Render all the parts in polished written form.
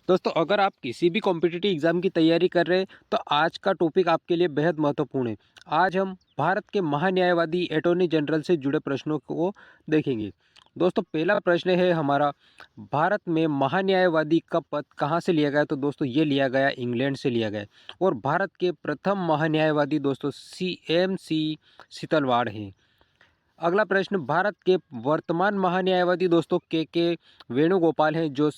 दोस्तों, अगर आप किसी भी कॉम्पिटिटिव एग्ज़ाम की तैयारी कर रहे हैं तो आज का टॉपिक आपके लिए बेहद महत्वपूर्ण है। आज हम भारत के महान्यायवादी अटॉर्नी जनरल से जुड़े प्रश्नों को देखेंगे। दोस्तों, पहला प्रश्न है हमारा, भारत में महान्यायवादी का पद कहाँ से लिया गया? तो दोस्तों ये लिया गया इंग्लैंड से लिया गया। और भारत के प्रथम महान्यायवादी दोस्तों CMC सीतलवाड़ हैं। अगला प्रश्न, भारत के वर्तमान महान्यायवादी दोस्तों के वेणुगोपाल हैं, जो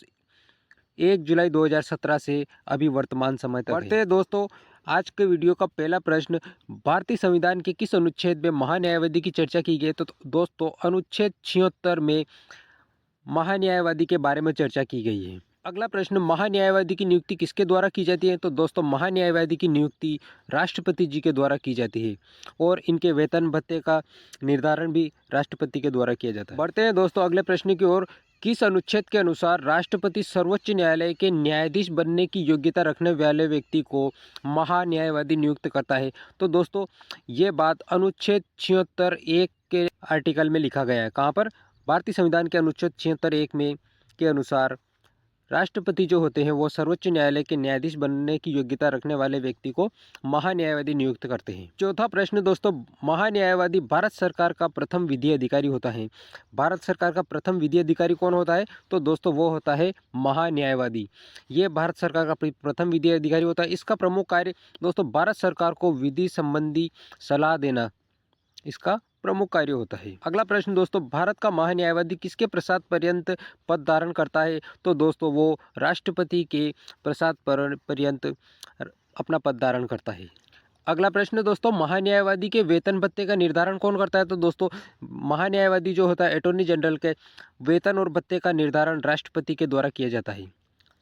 1 जुलाई 2017 से अभी वर्तमान समय तक बढ़ते हैं। दोस्तों, आज के वीडियो का पहला प्रश्न, भारतीय संविधान के किस अनुच्छेद में महान्यायवादी की चर्चा की गई? तो दोस्तों अनुच्छेद 76 में महान्यायवादी के बारे में चर्चा की गई है। अगला प्रश्न, महान्यायवादी की नियुक्ति किसके द्वारा की जाती है? तो दोस्तों महान्यायवादी की नियुक्ति राष्ट्रपति जी के द्वारा की जाती है और इनके वेतन भत्ते का निर्धारण भी राष्ट्रपति के द्वारा किया जाता है। बढ़ते हैं दोस्तों अगले प्रश्न की ओर, किस अनुच्छेद के अनुसार राष्ट्रपति सर्वोच्च न्यायालय के न्यायाधीश बनने की योग्यता रखने वाले व्यक्ति को महान्यायवादी नियुक्त करता है? तो दोस्तों ये बात अनुच्छेद 76(1) के आर्टिकल में लिखा गया है। कहाँ पर? भारतीय संविधान के अनुच्छेद 76(1) में के अनुसार राष्ट्रपति जो होते हैं वो सर्वोच्च न्यायालय के न्यायाधीश बनने की योग्यता रखने वाले व्यक्ति को महान्यायवादी नियुक्त करते हैं। चौथा प्रश्न दोस्तों, महान्यायवादी भारत सरकार का प्रथम विधि अधिकारी होता है। भारत सरकार का प्रथम विधि अधिकारी कौन होता है? तो दोस्तों वो होता है महान्यायवादी। ये भारत सरकार का प्रथम विधि अधिकारी होता है। इसका प्रमुख कार्य दोस्तों भारत सरकार को विधि संबंधी सलाह देना इसका प्रमुख कार्य होता है। अगला प्रश्न दोस्तों, भारत का महान्यायवादी किसके प्रसाद पर्यंत पद धारण करता है? तो दोस्तों वो राष्ट्रपति के प्रसाद पर्यंत अपना पद धारण करता है। अगला प्रश्न दोस्तों, महान्यायवादी के वेतन भत्ते का निर्धारण कौन करता है? तो दोस्तों महान्यायवादी जो होता है अटॉर्नी जनरल के वेतन और भत्ते का निर्धारण राष्ट्रपति के द्वारा किया जाता है।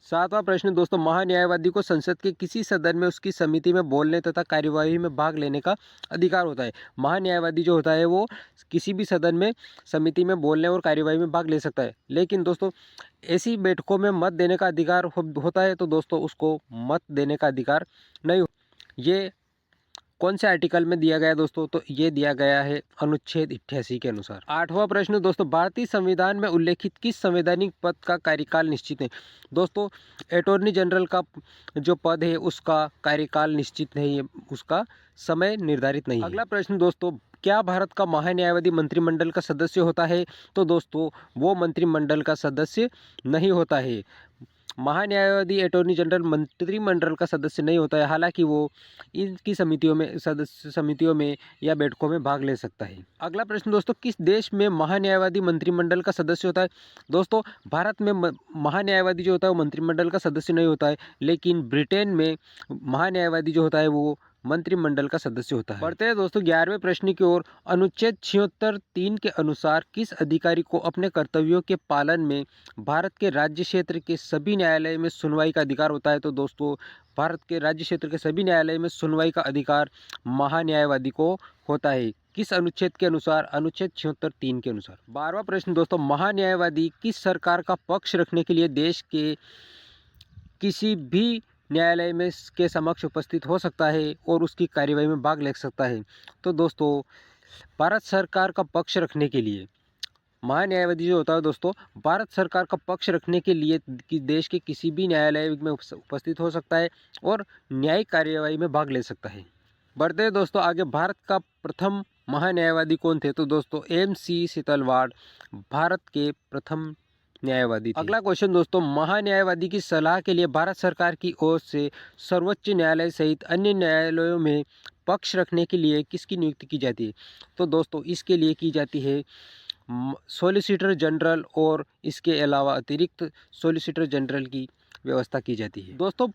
सातवां प्रश्न दोस्तों, महान्यायवादी को संसद के किसी सदन में उसकी समिति में बोलने तथा कार्यवाही में भाग लेने का अधिकार होता है। महान्यायवादी जो होता है वो किसी भी सदन में समिति में बोलने और कार्यवाही में भाग ले सकता है। लेकिन दोस्तों ऐसी बैठकों में मत देने का अधिकार होता है तो दोस्तों उसको मत देने का अधिकार नहीं हो। ये कौन से आर्टिकल में दिया गया है दोस्तों? तो ये दिया गया है अनुच्छेद 88 के अनुसार। आठवां प्रश्न दोस्तों, भारतीय संविधान में उल्लेखित किस संवैधानिक पद का कार्यकाल निश्चित है? दोस्तों अटॉर्नी जनरल का जो पद है उसका कार्यकाल निश्चित नहीं है, उसका समय निर्धारित नहीं है। अगला प्रश्न दोस्तों, क्या भारत का महान्यायवादी मंत्रिमंडल का सदस्य होता है? तो दोस्तों वो मंत्रिमंडल का सदस्य नहीं होता है। महान्यायवादी अटॉर्नी जनरल मंत्रिमंडल का सदस्य नहीं होता है, हालांकि वो इनकी समितियों में या बैठकों में भाग ले सकता है। अगला प्रश्न दोस्तों, किस देश में महान्यायवादी मंत्रिमंडल का सदस्य होता है? दोस्तों भारत में महान्यायवादी जो होता है वो मंत्रिमंडल का सदस्य नहीं होता है, लेकिन ब्रिटेन में महान्यायवादी जो होता है वो मंत्रिमंडल का सदस्य होता है। बढ़ते हैं दोस्तों 11वें प्रश्न की ओर, अनुच्छेद 76(3) के अनुसार किस अधिकारी को अपने कर्तव्यों के पालन में भारत के राज्य क्षेत्र के सभी न्यायालय में सुनवाई का अधिकार होता है? तो दोस्तों भारत के राज्य क्षेत्र के सभी न्यायालय में सुनवाई का अधिकार महान्यायवादी को होता है। किस अनुच्छेद के अनुसार? अनुच्छेद 76(3) के अनुसार। 12वां प्रश्न दोस्तों, महान्यायवादी किस सरकार का पक्ष रखने के लिए देश के किसी भी न्यायालय में के समक्ष उपस्थित हो सकता है और उसकी कार्यवाही में भाग ले सकता है? तो दोस्तों भारत सरकार का पक्ष रखने के लिए महान्यायवादी जो होता है दोस्तों भारत सरकार का पक्ष रखने के लिए कि देश के किसी भी न्यायालय में उपस्थित हो सकता है और न्यायिक कार्यवाही में भाग ले सकता है। बढ़ते हैं दोस्तों आगे, भारत का प्रथम महान्यायवादी कौन थे? तो दोस्तों MC सीतलवाड़ भारत के प्रथम न्यायवादी थे। अगला क्वेश्चन दोस्तों, महान्यायवादी की सलाह के लिए भारत सरकार की ओर से सर्वोच्च न्यायालय सहित अन्य न्यायालयों में पक्ष रखने के लिए किसकी नियुक्ति की जाती है? तो दोस्तों इसके लिए की जाती है सॉलिसिटर जनरल और इसके अलावा अतिरिक्त सॉलिसिटर जनरल की व्यवस्था की जाती है। दोस्तों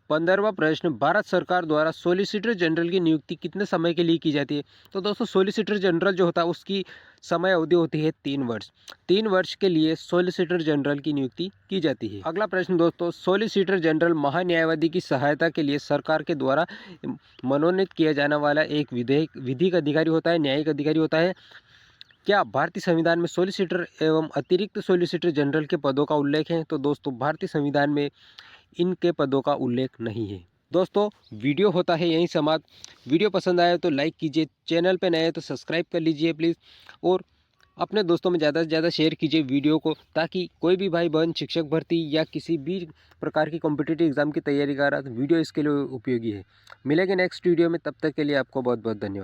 15वां प्रश्न, भारत सरकार द्वारा सॉलिसिटर जनरल की नियुक्ति कितने समय के लिए की जाती है? तो दोस्तों सॉलिसिटर जनरल जो होता है उसकी समय अवधि होती है 3 वर्ष। 3 वर्ष के लिए सॉलिसिटर जनरल की नियुक्ति की जाती है। अगला प्रश्न दोस्तों, सॉलिसिटर जनरल महान्यायवादी की सहायता के लिए सरकार के द्वारा मनोनीत किया जाने वाला एक विधिक अधिकारी होता है, न्यायिक अधिकारी होता है। क्या भारतीय संविधान में सॉलिसिटर एवं अतिरिक्त सॉलिसिटर जनरल के पदों का उल्लेख है? तो दोस्तों भारतीय संविधान में इनके पदों का उल्लेख नहीं है। दोस्तों वीडियो होता है यहीं समाप्त। वीडियो पसंद आया तो लाइक कीजिए, चैनल पे नए हैं तो सब्सक्राइब कर लीजिए प्लीज़, और अपने दोस्तों में ज़्यादा से ज़्यादा शेयर कीजिए वीडियो को, ताकि कोई भी भाई बहन शिक्षक भर्ती या किसी भी प्रकार की कॉम्पिटिटिव एग्ज़ाम की तैयारी कर रहा है तो वीडियो इसके लिए उपयोगी है। मिलेंगे नेक्स्ट वीडियो में, तब तक के लिए आपको बहुत बहुत धन्यवाद।